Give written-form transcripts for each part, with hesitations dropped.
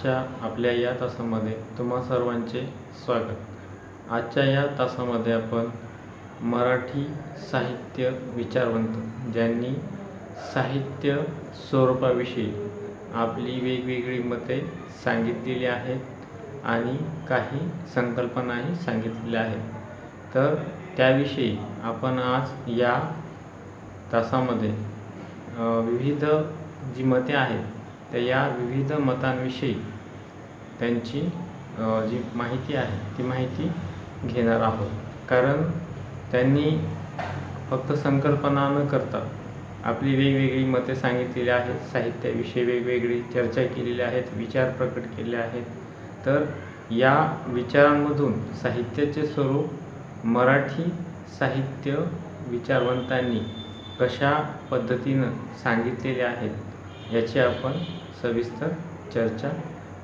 आजच्या आपल्या या तासामध्ये तुम्हा सर्वांचे स्वागत. आजच्या या तासामध्ये आपण मराठी साहित्य विचारवंत ज्यांनी साहित्य स्वरूपाविषयी आपली वेगवेगळी मते सांगितलेली आहेत आणि काही संकल्पनाही सांगितलेल्या आहेत, तर त्याविषयी आपण आज या तासामध्ये विविध जी मते आहेत तर या विविध मतांविषयी त्यांची जी माहिती आहे ती माहिती घेणार आहोत. कारण त्यांनी फक्त संकल्पना न करता आपली वेगवेगळी मते सांगितलेली आहेत, साहित्याविषयी वेगवेगळी चर्चा केलेली आहेत, विचार प्रकट केले आहेत. तर या विचारांमधून साहित्याचे स्वरूप मराठी साहित्य विचारवंतांनी कशा पद्धतीनं सांगितलेले आहेत याची आपण सविस्तर चर्चा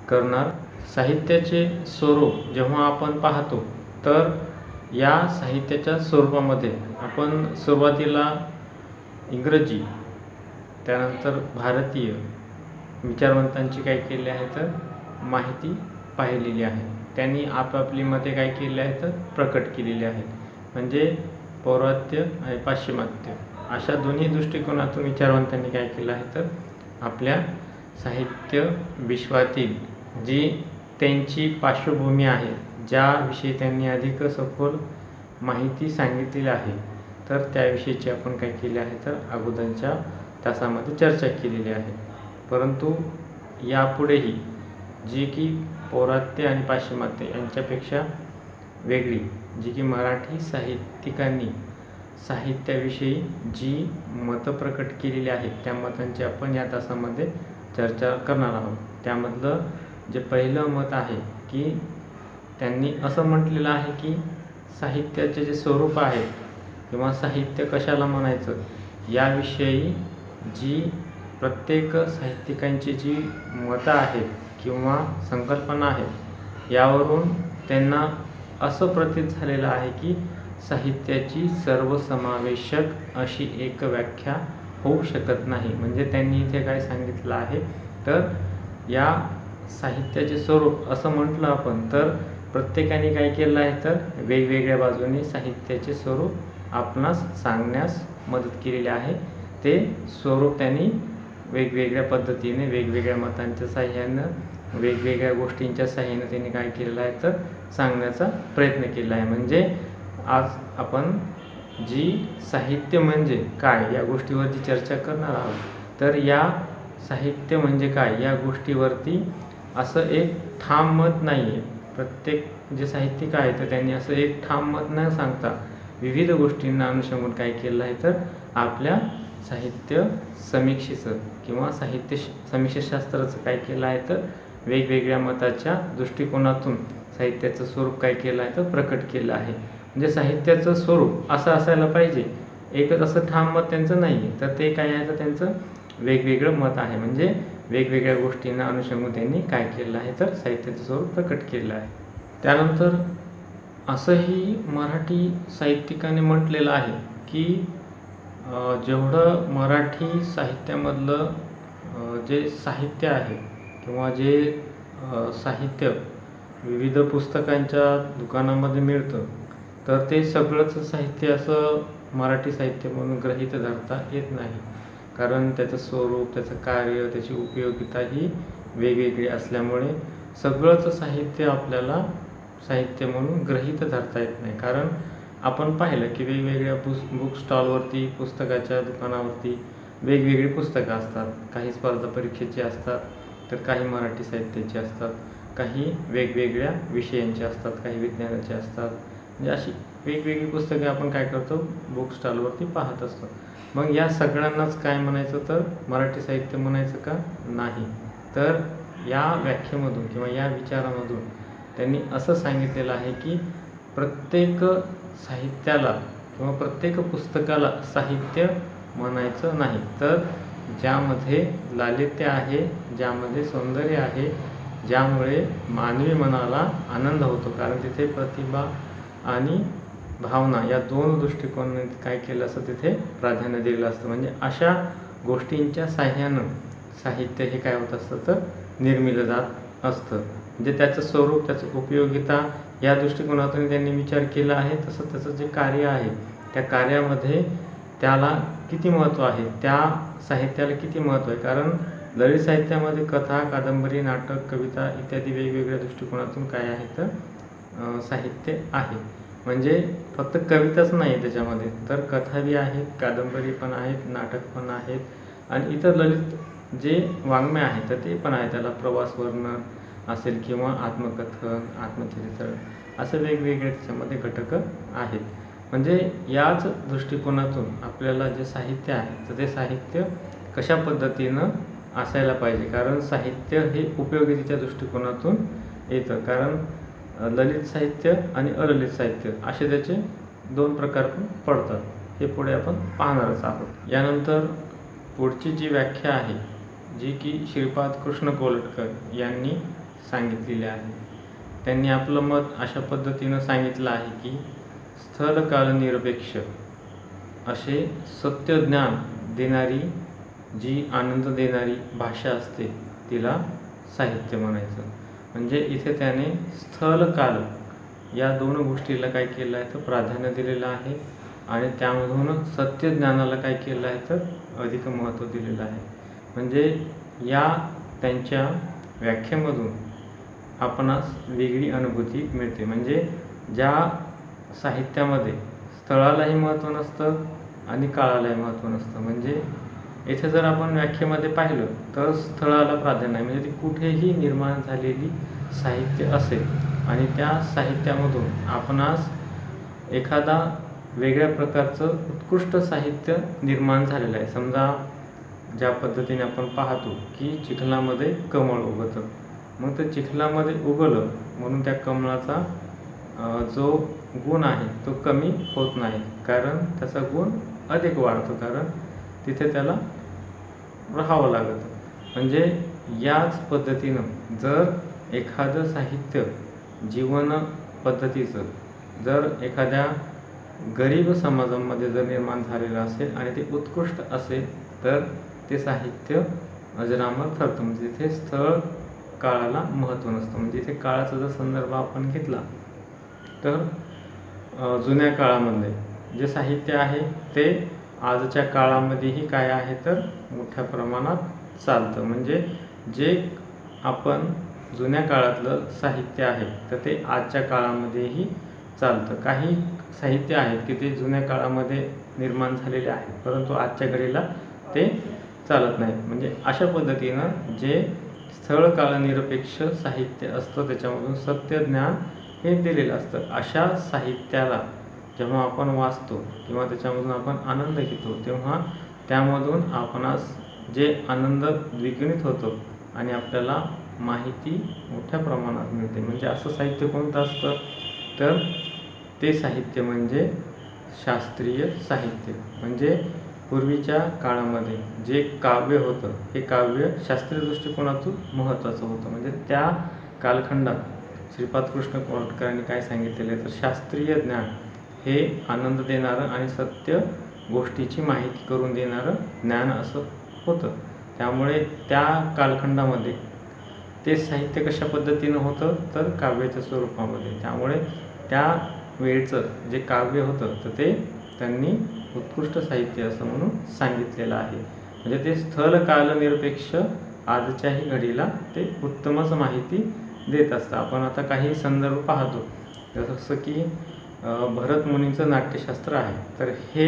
करणार. साहित्याचे स्वरूप जेव्हा आपण पाहतो तर या साहित्याच्या स्वरूपामध्ये आपण सुरुवातीला इंग्रजी, त्यानंतर भारतीय विचारवंतांची काय केले आहे तर माहिती पाहिलेली आहे. त्यांनी आपापली मते काय केली आहे तर प्रकट केलेली आहेत. म्हणजे पौर्वात्य आणि पाश्चिमात्य अशा दोन्ही दृष्टिकोनातून विचारवंतांनी काय केलं आहे तर आपल्या साहित्य विश्वातील जी त्यांची पार्श्वभूमी आहे, ज्याविषयी त्यांनी अधिक सखोल माहिती सांगितलेली आहे, तर त्याविषयीची आपण काय केले आहे तर अगोदरच्या तासामध्ये चर्चा केलेली आहे. परंतु यापुढेही जी की पौर्वात्य आणि पाश्चिमात्य यांच्यापेक्षा वेगळी जी की मराठी साहित्यिकांनी साहित्याविषयी जी मतं प्रकट केलेली आहेत त्या मतांची आपण या तासामध्ये चर्चा करणार आहोत. त्यामधलं जे पहिलं मत आहे की त्यांनी असं म्हटलेलं आहे की साहित्याचे जे स्वरूप आहे किंवा साहित्य कशाला म्हणायचं याविषयी जी प्रत्येक साहित्यिकांची जी मतं आहेत किंवा संकल्पना आहेत यावरून त्यांना असं प्रतीत झालेलं आहे की साहित्याची सर्वसमावेशक अशी एक व्याख्या होऊ शकत नाही. म्हणजे त्यांनी इथे काय सांगितलं आहे तर या साहित्याचे स्वरूप असं म्हटलं आपण तर प्रत्येकाने काय केलं आहे तर वेगवेगळ्या बाजूने साहित्याचे स्वरूप आपणास सांगण्यास मदत केलेली आहे. ते स्वरूप त्यांनी वेगवेगळ्या पद्धतीने वेगवेगळ्या मतांच्या साह्यानं वेगवेगळ्या गोष्टींच्या साह्यानं त्यांनी काय केलेलं आहे तर सांगण्याचा प्रयत्न केला आहे. म्हणजे आज आपण जी साहित्य म्हणजे काय या गोष्टीवरती चर्चा करणार आहोत. तर या साहित्य म्हणजे काय या गोष्टीवरती असं एक ठाम मत नाही आहे. प्रत्येक जे साहित्यिक आहे तर त्यांनी असं एक ठाम मत न सांगता विविध गोष्टींना अनुसरून काय केलं आहे तर आपल्या साहित्य समीक्षेचं किंवा साहित्य समीक्षाशास्त्राचं काय केलं आहे तर वेगवेगळ्या मताच्या दृष्टिकोनातून साहित्याचं स्वरूप काय केलं आहे तर प्रकट केलं आहे. म्हणजे साहित्याचं स्वरूप असं असायला पाहिजे, एकच असं ठाम मत त्यांचं नाही आहे. तर ते काय आहे तर त्यांचं वेगवेगळं मत आहे. म्हणजे वेगवेगळ्या गोष्टींना अनुसरून त्यांनी काय केलं आहे तर साहित्याचं स्वरूप प्रकट केलं आहे. त्यानंतर असंही मराठी साहित्यिकाने म्हटलेलं आहे की जेवढं मराठी साहित्यामधलं जे साहित्य आहे किंवा जे साहित्य विविध पुस्तकांच्या दुकानामध्ये मिळतं तर ते सगळंच साहित्य असं मराठी साहित्य म्हणून गृहीत धरता येत नाही. कारण त्याचं स्वरूप, त्याचं कार्य, त्याची उपयोगिता ही वेगवेगळी असल्यामुळे सगळंच साहित्य आपल्याला साहित्य म्हणून गृहीत धरता येत नाही. कारण आपण पाहिलं की वेगवेगळ्या बुक स्टॉलवरती, पुस्तकाच्या दुकानावरती वेगवेगळी पुस्तकं असतात. काही स्पर्धा परीक्षेची असतात तर काही मराठी साहित्याची असतात, काही वेगवेगळ्या विषयांची असतात, काही विज्ञानाची असतात. म्हणजे अशी वेगवेगळी पुस्तके आपण काय करतो बुक स्टॉलवरती पाहत असतो. मग या सगळ्यांनाच काय म्हणायचं तर मराठी साहित्य म्हणायचं का नाही. तर या व्याख्येमधून किंवा या विचारामधून त्यांनी असं सांगितलेलं आहे की प्रत्येक साहित्याला किंवा प्रत्येक पुस्तकाला साहित्य म्हणायचं नाही. तर ज्यामध्ये लालित्य आहे, ज्यामध्ये सौंदर्य आहे, ज्यामुळे मानवी मनाला आनंद होतो, कारण तिथे प्रतिभा आणि भावना या दोन दृष्टिकोनाने काय केलं असतं तिथे प्राधान्य दिलेलं असतं. म्हणजे अशा गोष्टींच्या साह्यानं साहित्य हे काय होत असतं तर निर्मिलं जात असतं. म्हणजे त्याचं स्वरूप, त्याचं उपयोगिता या दृष्टिकोनातून त्यांनी विचार केला आहे. तसं त्याचं जे कार्य आहे त्या कार्यामध्ये त्याला किती महत्त्व आहे, त्या साहित्याला किती महत्त्व आहे. कारण ललित साहित्यामध्ये कथा, कादंबरी, नाटक, कविता इत्यादी वेगवेगळ्या दृष्टिकोनातून काय आहे तर साहित्य आहे. म्हणजे फक्त कविताच नाही त्याच्यामध्ये, तर कथाही आहेत, कादंबरी पण आहेत, नाटक पण आहेत आणि इतर ललित जे वाङ्मय आहे तर ते पण आहे. त्याला प्रवास वर्णन असेल किंवा आत्मकथन, आत्मचरित्र असे वेगवेगळे त्याच्यामध्ये घटक आहेत. म्हणजे याच दृष्टिकोनातून आपल्याला जे साहित्य आहे तर ते साहित्य कशा पद्धतीनं असायला पाहिजे. कारण साहित्य हे उपयोगितेच्या दृष्टिकोनातून येतं. कारण ललित साहित्य आणि अललित साहित्य असे त्याचे दोन प्रकार पण पडतात. हे पुढे आपण पाहणारच आहोत. यानंतर पुढची जी व्याख्या आहे जी की श्रीपाद कृष्ण कोल्हटकर यांनी सांगितलेली आहे. त्यांनी आपलं मत अशा पद्धतीनं सांगितलं आहे की स्थल काल निरपेक्ष असे सत्य ज्ञान देणारी, जी आनंद देणारी भाषा असते तिला साहित्य म्हणायचं. म्हणजे इथे त्याने स्थल काल या दोन गोष्टीला काय केलं आहे तर प्राधान्य दिलेलं आहे आणि त्यामधून सत्य ज्ञानाला काय केलं आहे तर अधिक महत्त्व दिलेलं आहे. म्हणजे या त्यांच्या व्याख्येमधून आपणास वेगळी अनुभूती मिळते. म्हणजे ज्या साहित्यामध्ये स्थळालाही महत्त्व नसतं आणि काळालाही महत्त्व नसतं. म्हणजे इथे जर आपण व्याख्येमध्ये पाहिलं तर स्थळाला प्राधान्य आहे. म्हणजे ती कुठेही निर्माण झालेली साहित्य असेल आणि त्या साहित्यामधून आपणास एखादा वेगळ्या प्रकारचं उत्कृष्ट साहित्य निर्माण झालेलं आहे. समजा ज्या पद्धतीने आपण पाहतो की चिखलामध्ये कमळ उगवतं, मग ते चिखलामध्ये उगवलं म्हणून त्या कमळाचा जो गुण आहे तो कमी होत नाही, कारण त्याचा गुण अधिक वाढतो, कारण तिथे त्याला राहावं लागतं. म्हणजे याच पद्धतीनं जर एखादं साहित्य जीवन पद्धतीचं जर एखाद्या गरीब समाजामध्ये जर निर्माण झालेलं असेल आणि ते उत्कृष्ट असेल तर ते साहित्य अजरामर ठरतं. म्हणजे तिथे स्थळ काळाला महत्त्व नसतं. म्हणजे इथे काळाचा जर संदर्भ आपण घेतला तर जुन्या काळामध्ये जे साहित्य आहे ते आजच्या काळामध्येही काय आहे तर मोठ्या प्रमाणात चालतं. म्हणजे जे आपण जुन्या काळातलं साहित्य आहे तर ते आजच्या काळामध्येही चालतं. काही साहित्य आहेत की ते जुन्या काळामध्ये निर्माण झालेले आहेत परंतु आजच्या घडीला ते चालत नाही. म्हणजे अशा पद्धतीनं जे स्थळ काळनिरपेक्ष साहित्य असतं त्याच्यामधून सत्य ज्ञान हे दिलेलं असतं. अशा साहित्याला जेव्हा आपण वाचतो किंवा त्याच्यामधून आपण आनंद घेतो तेव्हा त्यामधून आपणास जे आनंद द्विगुणित होतो आणि आपल्याला माहिती मोठ्या प्रमाणात मिळते. म्हणजे असं साहित्य कोणतं असतं तर ते साहित्य म्हणजे शास्त्रीय साहित्य. म्हणजे पूर्वीच्या काळामध्ये जे काव्य होतं हे काव्य शास्त्रीय दृष्टिकोनातून महत्त्वाचं होतं. म्हणजे त्या कालखंडात श्रीपाद कृष्ण कोल्हटकरांनी काय सांगितलेलं आहे तर शास्त्रीय ज्ञान हे आनंद देणारं आणि सत्य गोष्टीची माहिती करून देणारं ज्ञान असं होतं. त्यामुळे त्या कालखंडामध्ये ते साहित्य कशा पद्धतीनं होतं तर काव्याच्या स्वरूपामध्ये. त्यामुळे त्या वेळचं जे काव्य होतं तर ते त्यांनी उत्कृष्ट साहित्य असं म्हणून सांगितलेलं आहे. म्हणजे ते स्थल कालनिरपेक्ष आजच्याही घडीला ते उत्तमच माहिती देत असतं. आपण आता काही संदर्भ पाहतो जसं की भरत मुनींचं नाट्यशास्त्र आहे तर हे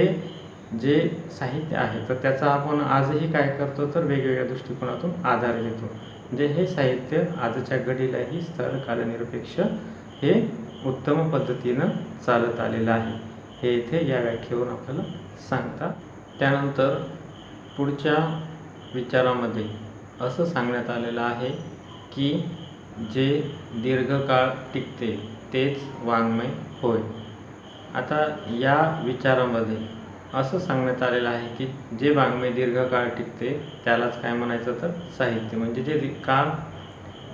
जे साहित्य आहे तर त्याचा आपण आजही काय करतो तर वेगवेगळ्या दृष्टिकोनातून आधार घेतो. म्हणजे हे साहित्य आजच्या घडीलाही स्थळ कालनिरपेक्ष हे उत्तम पद्धतीनं चालत आलेलं आहे. हे इथे या व्याख्येवरून आपल्याला सांगतात. त्यानंतर पुढच्या विचारामध्ये असं सांगण्यात आलेलं आहे की जे दीर्घकाळ टिकते तेच वाङ्मय होय. आता या विचारामध्ये असं सांगण्यात आलेलं आहे की जे वाङ्मय दीर्घकाळ टिकते त्यालाच काय म्हणायचं तर साहित्य. म्हणजे जे काळ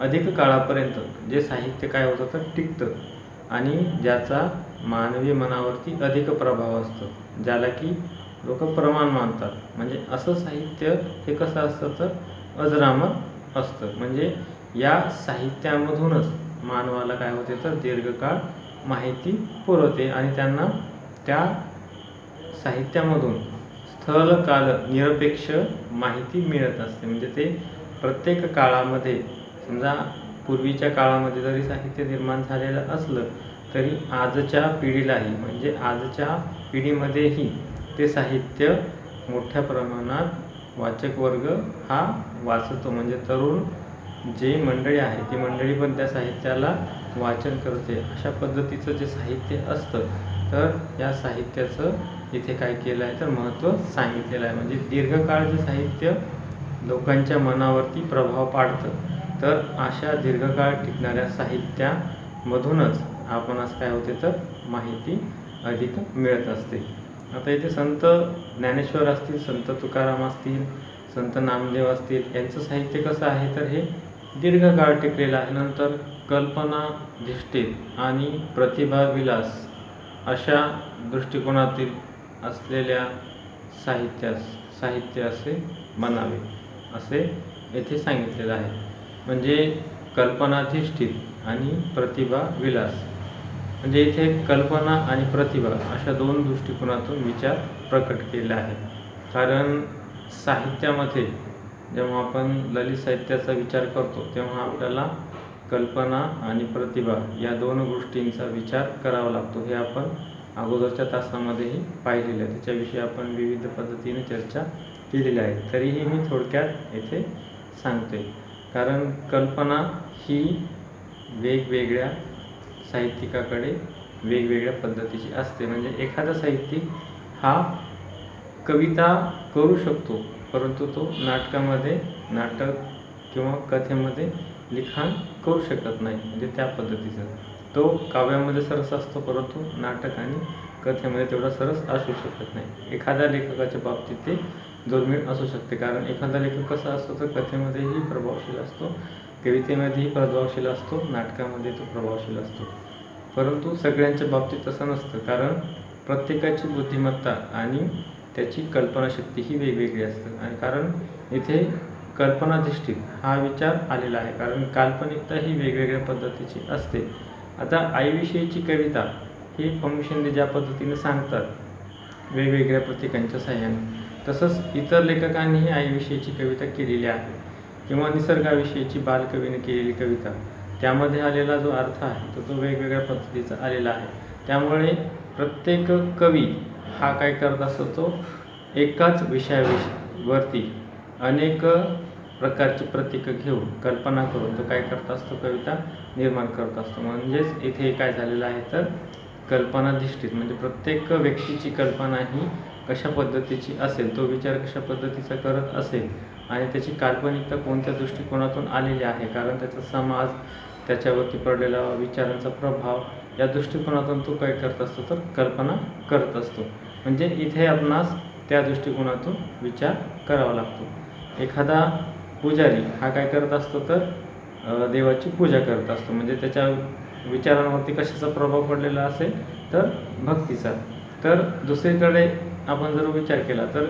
अधिक काळापर्यंत जे साहित्य काय होतं तर टिकतं आणि ज्याचा मानवी मनावरती अधिक प्रभाव असतो, ज्याला की लोक प्रमाण मानतात. म्हणजे असं साहित्य हे कसं असतं तर अजरामर असतं. म्हणजे या साहित्यामधूनच मानवाला काय होते तर दीर्घकाळ माहिती पुरवते आणि त्यांना त्या साहित्यामधून स्थल काल निरपेक्ष माहिती मिळत असते. म्हणजे ते प्रत्येक काळामध्ये, समजा पूर्वीच्या काळामध्ये जरी साहित्य निर्माण झालेलं असलं तरी आजच्या पिढीलाही, म्हणजे आजच्या पिढीमध्येही ते साहित्य मोठ्या प्रमाणात वाचक वर्ग हा वाचतो. म्हणजे तरुण जे मंडळी आहे ती मंडळी पण त्या साहित्याला वाचन करते. अशा पद्धतीचं जे साहित्य असतं, तर या साहित्याचं इथे काय केलं आहे तर महत्त्व सांगितलेलं आहे. म्हणजे दीर्घकाळ जे साहित्य लोकांच्या मनावरती प्रभाव पाडतं, तर अशा दीर्घकाळ टिकणाऱ्या साहित्यामधूनच आपणास काय होते तर माहिती अधिक मिळत असते. आता इथे संत ज्ञानेश्वर असतील, संत तुकाराम असतील, संत नामदेव असतील, यांचं साहित्य कसं आहे तर हे दीर्घकाळ टिकलेलं आहे. नंतर कल्पनाधिष्ठित आणि प्रतिभाविलास अशा दृष्टिकोनातील असलेल्या साहित्य असे म्हणावे, असे येथे सांगितलेलं आहे. म्हणजे कल्पनाधिष्ठित आणि प्रतिभा विलास, म्हणजे इथे कल्पना आणि प्रतिभा अशा दोन दृष्टिकोनातून विचार प्रकट केले आहे. कारण साहित्यामध्ये जेव्हा आपण ललित साहित्याचा विचार करतो तेव्हा आपल्याला कल्पना आणि प्रतिभा या दोन गोष्टींचा विचार करावा लागतो. हे आपण अगोदरच्या तासामध्येही पाहिलेलं आहे, त्याच्याविषयी आपण विविध पद्धतीने चर्चा केलेली आहे. तरीही मी थोडक्यात येथे सांगते. कारण कल्पना ही वेगवेगळ्या साहित्यिकाकडे वेगवेगळ्या पद्धतीची असते. म्हणजे एखादा साहित्यिक हा कविता करू शकतो, परंतु तो नाटक किंवा कथेमध्ये लिखाण करू शकत नाही. म्हणजे त्या पद्धतीचं तो काव्यामध्ये सरस असतो, परंतु नाटक आणि कथेमध्ये तेवढा सरस असू शकत नाही. एखाद्या लेखकाच्या बाबतीत ते दुर्मिळ असू शकते. कारण एखादा लेखक कसा असतो तर कथेमध्येही प्रभावशील असतो, कवितेमध्येही प्रभावशील असतो, नाटकामध्ये तो प्रभावशील असतो. परंतु सगळ्यांच्या बाबतीत तसं नसतं. कारण प्रत्येकाची बुद्धिमत्ता आणि त्याची कल्पनाशक्ती ही वेगवेगळी असते. आणि कारण इथे कल्पनाधिष्ठित हा विचार आलेला आहे. कारण काल्पनिकता ही वेगवेगळ्या पद्धतीची असते. आता आईविषयीची कविता ही पं. शिंदे ज्या पद्धतीने सांगतात वेगवेगळ्या प्रतीकांच्या साहाय्याने, तसंच इतर लेखकांनीही आईविषयीची कविता केलेली आहे. किंवा निसर्गाविषयीची बालकवीने केलेली कविता, त्यामध्ये आलेला जो अर्थ आहे तो वेगवेगळ्या पद्धतीचा आलेला आहे. त्यामुळे प्रत्येक कवी हा काय करत असतो, तो एकाच विषयावरती अनेक प्रकारची प्रतीकं घेऊन, कल्पना करून तो काय करत असतो, कविता निर्माण करत असतो. म्हणजेच इथे काय झालेलं आहे तर कल्पनाधिष्ठित, म्हणजे प्रत्येक व्यक्तीची कल्पना ही कशा पद्धतीची असेल, तो विचार कशा पद्धतीचा करत असेल आणि त्याची काल्पनिकता कोणत्या दृष्टिकोनातून आलेली आहे, कारण त्याचा समाज, त्याच्यावरती पडलेला विचारांचा प्रभाव, या दृष्टिकोनातून तो काय करत असतो तर कल्पना करत असतो. म्हणजे इथे आपणास त्या दृष्टिकोनातून विचार करावा लागतो. एखादा पुजारी हा काय करत असतो तर देवाची पूजा करत असतो. म्हणजे त्याच्या विचारांवरती कशाचा प्रभाव पडलेला असेल तर भक्तीचा. तर दुसरीकडे आपण जर विचार केला तर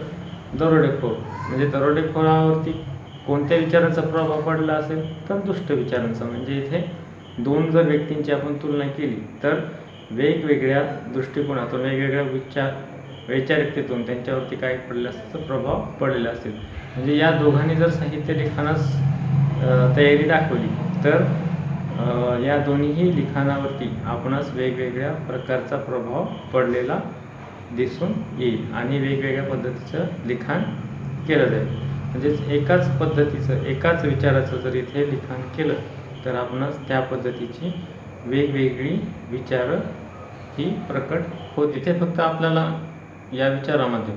दरोडेखोर, म्हणजे दरोडेखोरावरती कोणत्या विचारांचा प्रभाव पडला असेल तर दुष्ट विचारांचा. म्हणजे इथे दोन जर व्यक्तींची आपण तुलना केली तर वेगवेगळ्या दृष्टिकोनातून, वेगवेगळ्या वैचारिकतेतून त्यांच्यावरती काय पडलेलं असतं तर प्रभाव पडलेला असेल. म्हणजे या दोघांनी जर साहित्य लिखाणास तयारी दाखवली तर या दोन्हीही लिखाणावरती आपणास वेगवेगळ्या प्रकारचा प्रभाव पडलेला दिसून येईल आणि वेगवेगळ्या पद्धतीचं लिखाण केलं जाईल. म्हणजेच एकाच पद्धतीचं, एकाच विचाराचं जर इथे लिखाण केलं तर आपणास त्या पद्धतीची वेगवेगळी विचारं ही प्रकट होते. इथे फक्त आपल्याला या विचारामध्ये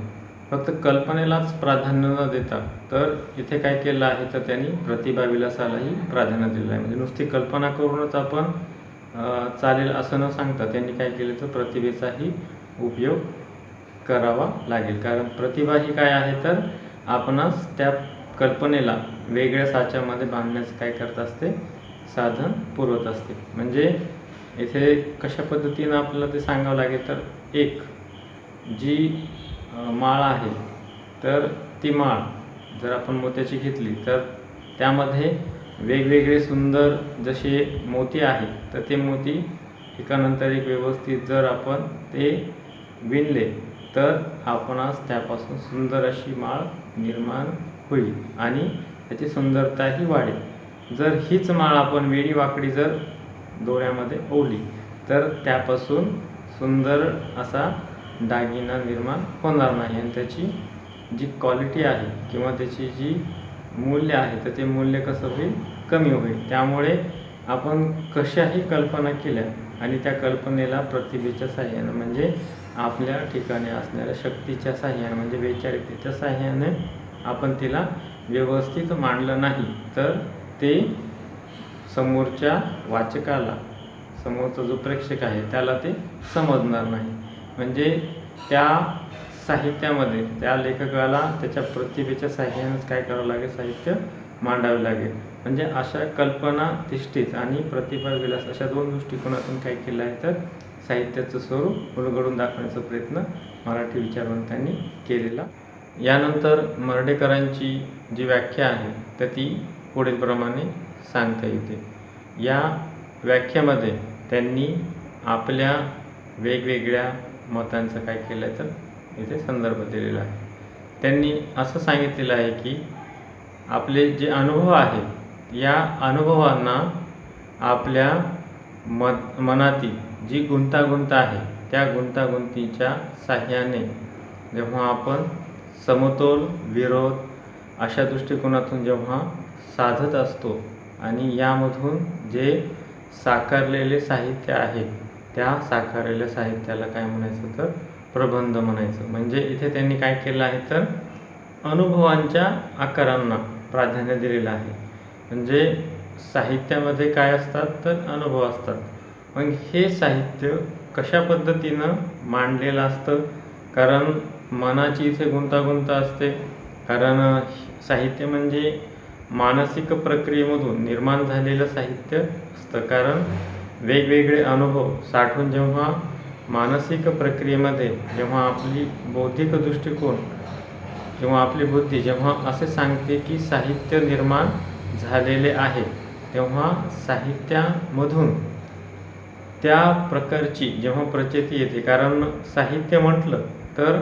फक्त कल्पनेलाच प्राधान्य न देता तर इथे काय केलं आहे तर त्यांनी प्रतिभाविलासालाही प्राधान्य दिलं आहे. म्हणजे नुसती कल्पना करूनच आपण चालेल असं न सांगता त्यांनी काय केलं तर प्रतिभेचाही उपयोग करावा लागेल. कारण प्रतिभा ही काय आहे तर आपणास त्या कल्पनेला वेगळ्या साच्यामध्ये बांधण्याचं काय करत असते, साधन पुरवत असते. म्हणजे इथे कशा पद्धतीनं आपल्याला ते सांगावं लागेल तर एक जी माळ आहे तर ती माळ जर आपण मोत्याची घेतली तर त्यामध्ये वेगवेगळे सुंदर जसे मोती आहेत तर ते मोती एकानंतर एक व्यवस्थित जर आपण ते विणले तर आपणास त्यापासून सुंदर अशी माळ निर्माण होईल आणि त्याची सुंदरताही वाढेल. जर हीच माळ आपण वेडीवाकडी जर दोऱ्यामध्ये ओवली तर त्यापासून सुंदर असा दागिना निर्माण होणार नाही आणि त्याची जी क्वालिटी आहे किंवा त्याची जी मूल्य आहे तर ते मूल्य कसं होईल, कमी होईल. त्यामुळे आपण कशाही कल्पना केल्या आणि त्या कल्पनेला प्रतिभेच्या साहाय्यानं म्हणजे आपल्या ठिकाणी असणाऱ्या शक्तीच्या साहाय्याने म्हणजे वैचारिकतेच्या साहाय्याने आपण तिला व्यवस्थित मांडलं नाही तर ते समोरच्या वाचकाला, समोरचा जो प्रेक्षक आहे त्याला ते समजणार नाही. म्हणजे त्या साहित्यामध्ये त्या लेखकाला त्याच्या प्रतिभेच्या साहाय्यानेच काय करावं लागेल, साहित्य मांडावे लागेल. म्हणजे अशा कल्पना तिष्ठीत आणि प्रतिभा विलास अशा दोन दृष्टिकोनातून काय केलं आहे तर साहित्याचं स्वरूप उलगडून दाखवण्याचा प्रयत्न मराठी विचारवंतांनी केलेला. यानंतर मर्ढेकरांची जी व्याख्या आहे तर ती पुढील प्रमाणे सांगता येते. या व्याख्यामध्ये त्यांनी आपल्या वेगवेगळ्या मतांचं काय केलं आहे तर इथे संदर्भ दिलेला आहे. त्यांनी असं सांगितलेलं आहे की आपले जे अनुभव आहेत या अनुभवांना आपल्या मनातील जी गुंतागुंत आहे त्या गुंतागुंतीच्या साहाय्याने जेव्हा आपण समतोल विरोध अशा दृष्टिकोनातून जेव्हा साधत असतो आणि यामधून जे साकारलेले साहित्य आहे त्या साकारलेल्या साहित्याला काय म्हणायचं तर प्रबंध म्हणायचं. म्हणजे इथे त्यांनी काय केलं आहे तर अनुभवांच्या आकारांना प्राधान्य दिलेलं आहे. म्हणजे साहित्यामध्ये काय असतात तर अनुभव असतात. मग हे साहित्य कशा पद्धतीनं मांडलेलं असतं, कारण मनाची इथे गुंतागुंत असते. कारण साहित्य म्हणजे मानसिक प्रक्रियेमधून निर्माण झालेलं साहित्य असतं. कारण वेगवेगळे अनुभव साठवून जेव्हा मानसिक प्रक्रियेमध्ये जेव्हा आपली बौद्धिक दृष्टिकोन किंवा आपली बुद्धी जेव्हा असे सांगते की साहित्य निर्माण झालेले आहे तेव्हा साहित्यामधून त्या प्रकारची जेव्हा प्रचिती येते. कारण साहित्य म्हटलं तर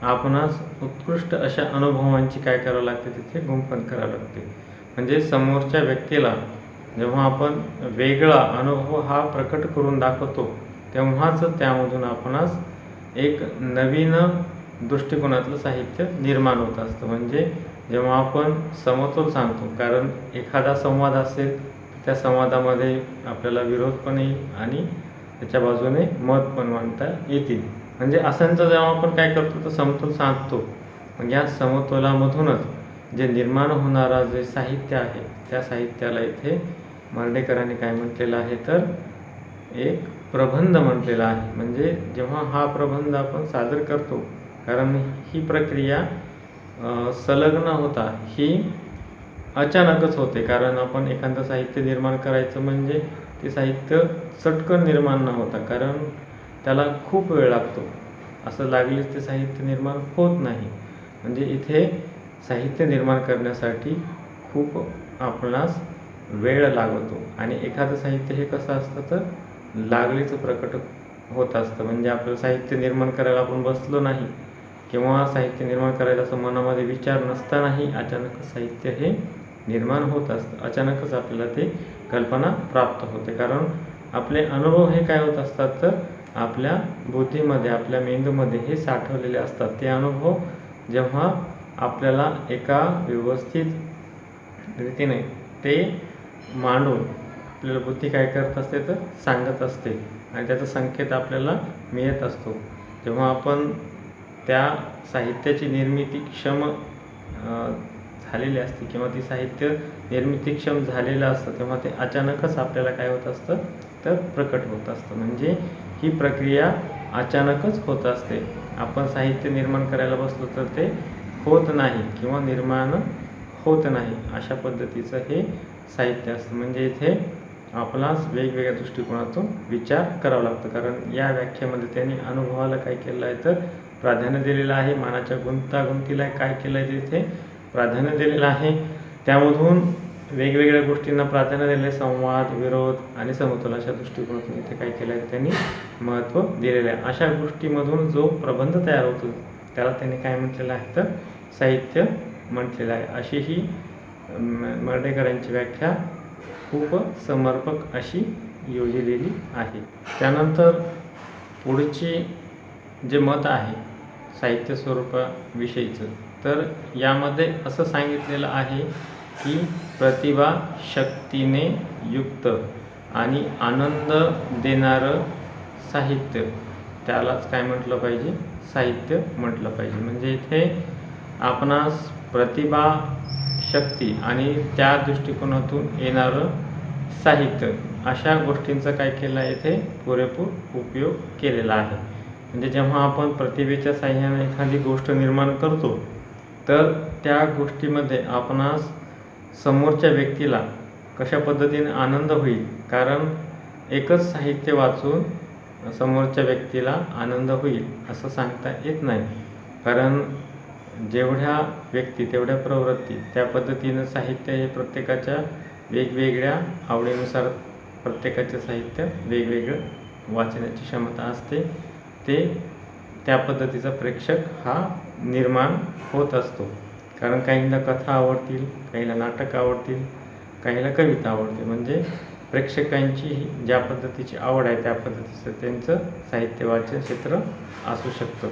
आपणास उत्कृष्ट अशा अनुभवांची काय करावं लागते, तिथे गुंफण करावं लागते. म्हणजे समोरच्या व्यक्तीला जेव्हा आपण वेगळा अनुभव हा प्रकट करून दाखवतो तेव्हाच त्यामधून आपणास एक नवीन दृष्टिकोनातलं साहित्य निर्माण होत असतं. म्हणजे जेव्हा आपण समतोल सांगतो, कारण एखादा संवाद असेल त्या संवादामध्ये आपल्याला विरोध पण येईल आणि त्याच्या बाजूने मत पण मांडता येतील. म्हणजे असांचं जेव्हा आपण काय करतो तर समतोल साधतो. मग या समतोलामधूनच जे निर्माण होणारा जे साहित्य आहे त्या साहित्याला इथे मर्ढेकरांनी काय म्हटलेलं आहे तर एक प्रबंध म्हटलेला आहे. म्हणजे जेव्हा हा प्रबंध आपण सादर करतो, कारण ही प्रक्रिया संलग्न होता ही अचानकच होते. कारण आपण एखादं साहित्य निर्माण करायचं म्हणजे ते साहित्य चटकन निर्माण न होता, कारण त्याला खूप वेळ लागतो. असं लागलीच ते साहित्य निर्माण होत नाही. म्हणजे इथे साहित्य निर्माण करण्यासाठी खूप आपणास वेळ लागतो आणि एखादं साहित्य हे कसं असतं तर लागलीचं प्रकट होत असतं. म्हणजे आपलं साहित्य निर्माण करायला आपण बसलो नाही किंवा साहित्य निर्माण करायचं असं मनामध्ये विचार नसतानाही अचानक साहित्य हे निर्माण होत असतं. अचानकच आपल्याला ते कल्पना प्राप्त होते. कारण आपले अनुभव हे काय होत असतात तर आपल्या बुद्धीमध्ये, आपल्या मेंदूमध्ये हे साठवलेले असतात. ते अनुभव जेव्हा आपल्याला एका व्यवस्थित रीतीने ते मांडून आपल्याला बुद्धी काय करत असते तर सांगत असते आणि त्याचा संकेत आपल्याला मिळत असतो. जेव्हा आपण त्या साहित्याची निर्मितीक्षम झालेली असते किंवा ती साहित्य निर्मितीक्षम झालेलं असतं तेव्हा ते अचानकच आपल्याला काय होत असतं तर प्रकट होत असतं. म्हणजे ही प्रक्रिया अचानकच होत असते. आपण साहित्य निर्माण करायला बसलो तर ते होत नाही किंवा निर्माण होत नाही. अशा पद्धतीचं हे साहित्य असतं. म्हणजे इथे आपणास वेगवेगळ्या दृष्टिकोनातून विचार करावा लागतो. कारण या व्याख्येमध्ये त्यांनी अनुभवाला काय केलं आहे तर प्राधान्य दिलेलं आहे. मनाच्या गुंतागुंतीला काय केलं आहे तिथे प्राधान्य दिलेलं आहे. त्यामधून वेगवेगळ्या गोष्टींना प्राधान्य दिले, संवाद, विरोध आणि समतोल अशा दृष्टिकोनातून इथे काय केलं आहे त्यांनी महत्त्व दिलेलं आहे. अशा गोष्टीमधून जो प्रबंध तयार होतो त्याला त्यांनी काय म्हटलेलं आहे तर साहित्य म्हटलेलं आहे. अशी ही मर्ढेकरांची व्याख्या खूप समर्पक अशी योजलेली आहे. त्यानंतर पुढची जे मत आहे साहित्य स्वरूपाविषयीचं, तर यामध्ये असं सांगितलेलं आहे की प्रतिभा शक्तीने युक्त आणि आनंद देणारं साहित्य त्यालाच काय म्हटलं पाहिजे, साहित्य म्हटलं पाहिजे. म्हणजे इथे आपणास प्रतिभा शक्ती आणि त्या दृष्टिकोनातून येणारं साहित्य अशा गोष्टींचा काय केलं आहे इथे पुरेपूर उपयोग केलेला आहे. म्हणजे जेव्हा आपण प्रतिभेच्या साहाय्याने एखादी गोष्ट निर्माण करतो तर त्या गोष्टीमध्ये आपणास समोरच्या व्यक्तीला कशा पद्धतीने आनंद होईल, कारण एकच साहित्य वाचून समोरच्या व्यक्तीला आनंद होईल असं सांगता येत नाही. कारण जेवढ्या व्यक्ती तेवढ्या प्रवृत्ती, त्या पद्धतीनं साहित्य हे प्रत्येकाच्या वेगवेगळ्या आवडीनुसार प्रत्येकाचे साहित्य वेगवेगळं वाचण्याची क्षमता असते. ते त्या पद्धतीचा प्रेक्षक हा निर्माण होत असतो. कारण काहींना कथा आवडतील, काहीला नाटक आवडतील, काहीला कविता आवडते. म्हणजे प्रेक्षकांची ज्या पद्धतीची आवड आहे त्या पद्धतीचं त्यांचं साहित्य वाचन क्षेत्र असू शकतं.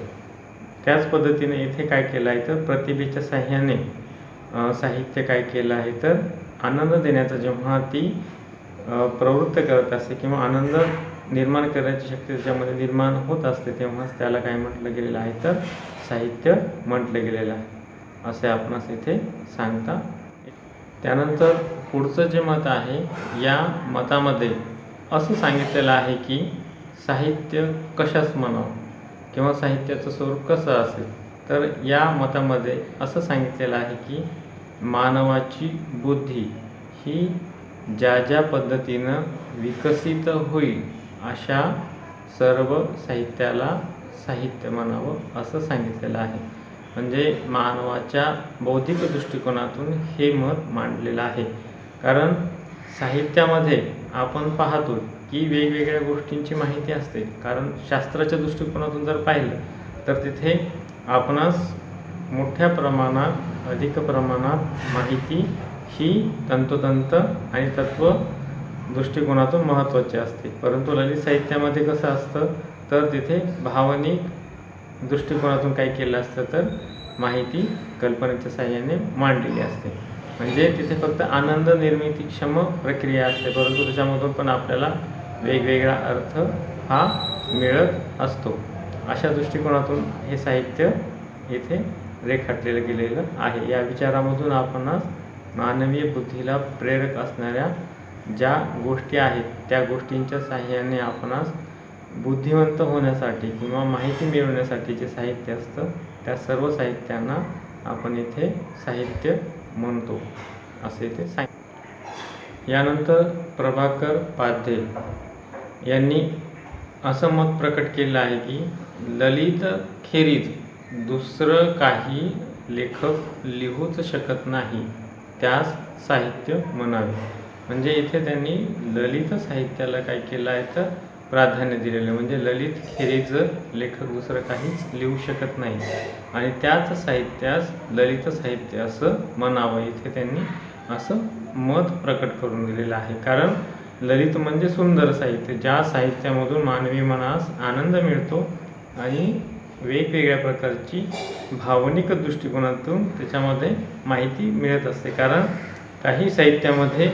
त्याच पद्धतीने इथे काय केलं आहे तर प्रतिभेच्या साहाय्याने साहित्य काय केलं आहे तर आनंद देण्याचा जेव्हा ती प्रवृत्त करत असते किंवा आनंद निर्माण करण्याची शक्ती त्याच्यामध्ये निर्माण होत असते, तेव्हाच त्याला काय म्हटलं गेलेलं आहे तर साहित्य म्हटलं गेलेलं आहे असे आपणास इथे सांगता. त्यानंतर पुढचं जे मत आहे या मतामध्ये असं सांगितलेलं आहे की साहित्य कशास म्हणावं किंवा साहित्याचं स्वरूप कसं असेल. तर या मतामध्ये असं सांगितलेलं आहे की मानवाची बुद्धी ही ज्या ज्या पद्धतीनं विकसित होईल अशा सर्व साहित्याला साहित्य म्हणावं असं सांगितलेलं आहे. म्हणजे मानवाच्या बौद्धिक दृष्टिकोनातून हे मत मांडलेलं आहे. कारण साहित्यामध्ये आपण पाहतो की वेगवेगळ्या गोष्टींची माहिती असते. कारण शास्त्राच्या दृष्टिकोनातून जर पाहिलं तर तिथे आपणास मोठ्या प्रमाणात अधिक प्रमाणात माहिती ही तंतोतंत आणि तत्व दृष्टिकोनातून महत्त्वाची असते. परंतु ललित साहित्यामध्ये कसं असतं तर तिथे भावनिक दृष्टिकोनातून काय केलं असतं तर माहिती कल्पनेच्या साहाय्याने मांडलेली असते. म्हणजे तिथे फक्त आनंद निर्मितीक्षम प्रक्रिया असते, परंतु त्याच्यामधून पण आपल्याला वेगवेगळा अर्थ हा मिळत असतो. अशा दृष्टिकोनातून हे साहित्य येथे रेखाटलेलं गेलेलं आहे. या विचारामधून आपणास मानवीय बुद्धीला प्रेरक असणाऱ्या ज्या गोष्टी आहेत त्या गोष्टींच्या साहाय्याने आपणास बुद्धिवंत होण्यासाठी किंवा माहिती मिळवण्यासाठी जे साहित्य असतं त्या सर्व साहित्यांना आपण इथे साहित्य म्हणतो असे इथे यानंतर प्रभाकर पाध्ये यांनी असं मत प्रकट केलं आहे की ललित खेरीज दुसरं काही लेखक लिहूच शकत नाही, त्यास साहित्य म्हणावे. म्हणजे इथे त्यांनी ललित साहित्याला काय केलं आहे तर प्राधान्य दिलेलं. म्हणजे ललित खेरीज लेखक दुसरं काहीच लिहू शकत नाही आणि त्याच साहित्यास ललित साहित्य असं म्हणावं. इथे त्यांनी असं मत प्रकट करून दिलेलं आहे. कारण ललित म्हणजे सुंदर साहित्य, ज्या साहित्यामधून मानवी मनास आनंद मिळतो आणि वेगवेगळ्या प्रकारची भावनिक दृष्टिकोनातून त्याच्यामध्ये माहिती मिळत असते. कारण काही साहित्यामध्ये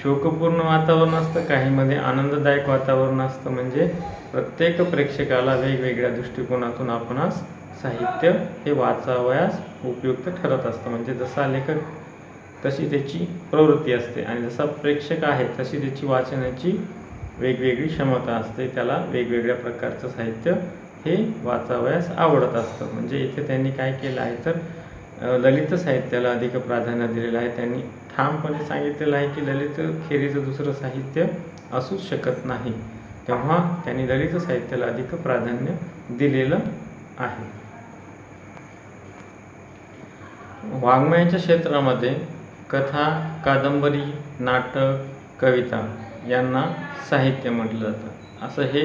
शोकपूर्ण वातावरण असतं, काहीमध्ये आनंददायक वातावरण असतं. म्हणजे प्रत्येक प्रेक्षकाला वेगवेगळ्या दृष्टिकोनातून आपणास साहित्य हे वाचावयास उपयुक्त ठरत असतं. म्हणजे जसा लेखक तशी त्याची प्रवृत्ती असते आणि जसा प्रेक्षक आहे तशी त्याची वाचनाची वेगवेगळी क्षमता असते. त्याला वेगवेगळ्या प्रकारचं साहित्य हे वाचावयास आवडत असतं. म्हणजे इथे त्यांनी काय केलं आहे तर ललित साहित्याला अधिक प्राधान्य दिलेलं आहे. त्यांनी ठामपणे सांगितलेलं आहे की ललित खेरीचं दुसरं साहित्य असूच शकत नाही, तेव्हा त्यांनी ललित साहित्याला अधिक प्राधान्य दिलेलं आहे. वाङ्मयाच्या क्षेत्रामध्ये कथा, कादंबरी, नाटक, कविता यांना साहित्य म्हटलं जातं, असं हे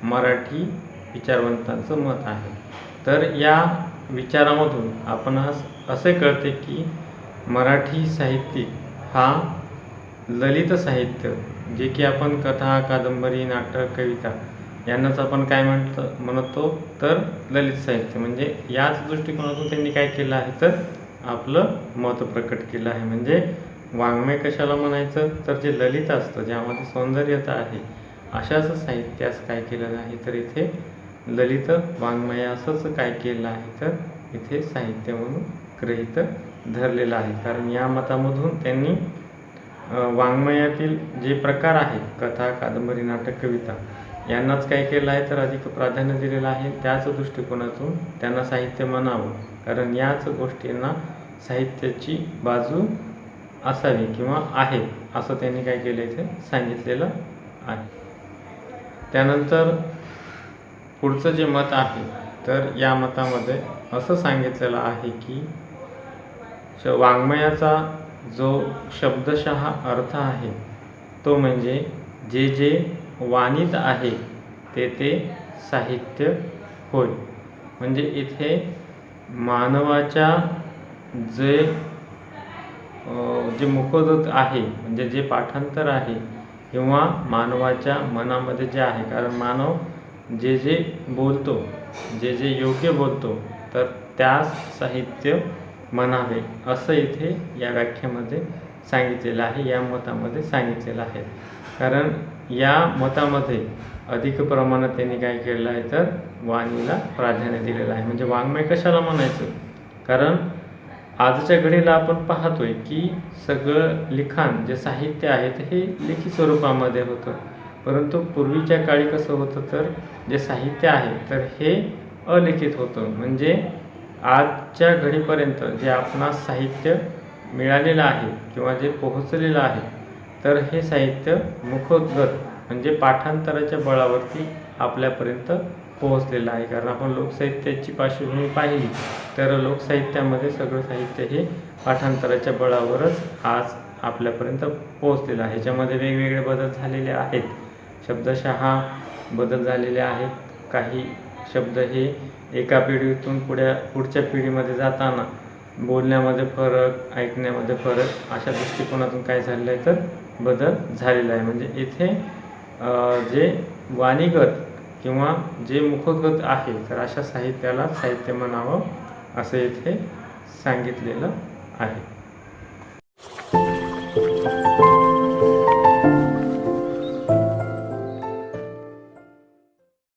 मराठी विचारवंतांचं मत आहे. तर या विचारामधून आपणास असे कळते की मराठी साहित्यिक हा ललित साहित्य, जे की आपण कथा, कादंबरी, नाटक, कविता यांनाच आपण काय म्हणतो तर ललित साहित्य, म्हणजे याच दृष्टिकोनातून त्यांनी काय केलं आहे तर आपलं मत प्रकट केलं आहे. म्हणजे वाङ्मय कशाला म्हणायचं तर जे ललित असतं, ज्यामध्ये सौंदर्यता आहे, अशाच साहित्यास काय केलं आहे तर इथे ललित वाङ्मय असंच काय केलं आहे तर इथे साहित्य म्हणून गृहीत धरलेलं आहे. कारण या मतामधून त्यांनी वाङ्मयातील जे प्रकार आहेत, कथा, कादंबरी, नाटक, कविता यांनाच काय केलं आहे तर अधिक प्राधान्य दिलेलं आहे. त्याच दृष्टिकोनातून त्यांना साहित्य म्हणावं, कारण याच गोष्टींना साहित्याची बाजू असावी किंवा आहे असं त्यांनी काय केलं इथे सांगितलेलं आहे. त्यानंतर पुढचं जे मत आहे तर या मतामध्ये असं सांगितलेलं आहे की वाङ्मयाचा जो शब्दशः अर्थ आहे तो म्हणजे जे जे वाणीत आहे ते साहित्य होय. म्हणजे इथे मानवाच्या जे मुखोद्गत आहे, म्हणजे जे पाठांतर आहे किंवा मानवाच्या मनामध्ये जे आहे, कारण मानव जे जे बोलतो, जे जे योग्य बोलतो तर त्यास साहित्य म्हणावे असं इथे या व्याख्येमध्ये सांगितलेलं आहे, या मतामध्ये सांगितलेलं आहे. कारण या मतामध्ये अधिक प्रमाणात त्यांनी काय केलेलं आहे तर वाणीला प्राधान्य दिलेलं आहे. म्हणजे वाङ्मय कशाला म्हणायचं, कारण आजच्या घडीला आपण पाहतोय की सगळं लिखाण जे साहित्य आहे ते हे लिखित स्वरूपामध्ये होतं, परंतु पूर्वीच्या काळी कसं होतं तर जे साहित्य आहे तर हे अलिखित होतं. म्हणजे आजच्या घडीपर्यंत जे आपणास साहित्य मिळालेलं आहे किंवा जे पोहोचलेलं आहे तर हे साहित्य मुखोद्गत म्हणजे पाठांतराच्या बळावरती आपल्यापर्यंत पोहोचलेलं आहे. कारण आपण लोकसाहित्याची पार्श्वभूमी पाहिली तर लोकसाहित्यामध्ये सगळं साहित्य हे पाठांतराच्या बळावरच आज आपल्यापर्यंत पोहोचलेलं आहे. ह्याच्यामध्ये वेगवेगळे बदल झालेले आहेत, शब्दशः बदल झालेले आहेत. काही शब्द हे एका पिढीतून पुढच्या पिढीमध्ये जाताना बोलण्यामध्ये फरक, ऐकण्यामध्ये फरक, अशा दृष्टिकोनातून काय झालेलं आहे तर बदल झालेला आहे. म्हणजे इथे जे वाणीगत किंवा जे मुखोद्गत आहे तर अशा साहित्याला साहित्य म्हणावं असं इथे सांगितलेलं आहे.